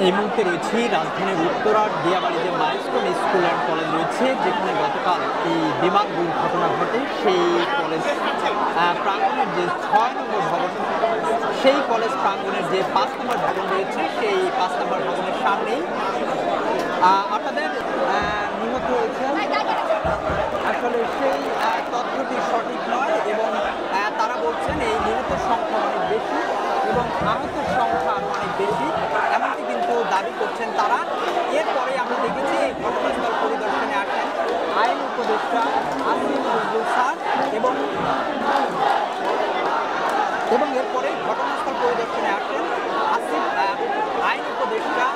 এই মুহূর্তে রয়েছি রাজধানীর উত্তরার দিয়াবাড়ি যে মাইলস্টোন স্কুল অ্যান্ড কলেজ রয়েছে, যেখানে গতকাল এই বিমান দুর্ঘটনা ঘটে। সেই কলেজ প্রাঙ্গণের যে 6 নম্বর ভবন, সেই কলেজ প্রাঙ্গণের যে 5 নম্বর ভবন রয়েছে, সেই 5 নম্বর ভবনের সামনেই আপনাদের নিহত হয়েছে। আসলে সেই তথ্যটি সঠিক নয় এবং তারা বলছেন এই নিহতের সংখ্যা অনেক বেশি এবং আহতের সংখ্যা আরও অনেক বেশি, এমনটি কিন্তু দাবি করছেন তারা। এরপরে আমরা দেখেছি এই ঘটনাস্থল পরিদর্শনে আসেন আইন উপদেষ্টা আসিফ নজরুল স্যার এবং এরপরে ঘটনাস্থল পরিদর্শনে আসেন আইন উপদেষ্টা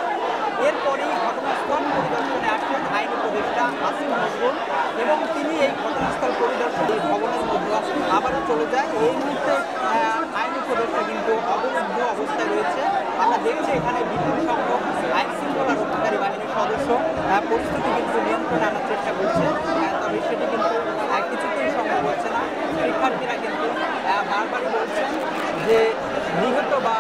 এরপরেই ঘটনাস্থল পরিদর্শনে আসেন আইন উপদেষ্টা আসিফ নজরুল এবং তিনি এই ঘটনাস্থল পরিদর্শন এই ভবনের মধ্যে আবারও চলে যায়। এই মুহূর্তে আইন উপদেষ্টা কিন্তু অবরুদ্ধ অবস্থায় রয়েছে। আমরা দেখছি এখানে বিপুল সংখ্যক আইন শৃঙ্খলা রক্ষাকারী বাহিনীর সদস্য পরিস্থিতি কিন্তু নিয়ন্ত্রণে আনার চেষ্টা করছে, তবে সেটি কিন্তু কিছুতেই সম্ভব হচ্ছে না। শিক্ষার্থীরা কিন্তু বারবারই বলছেন যে নিহত বা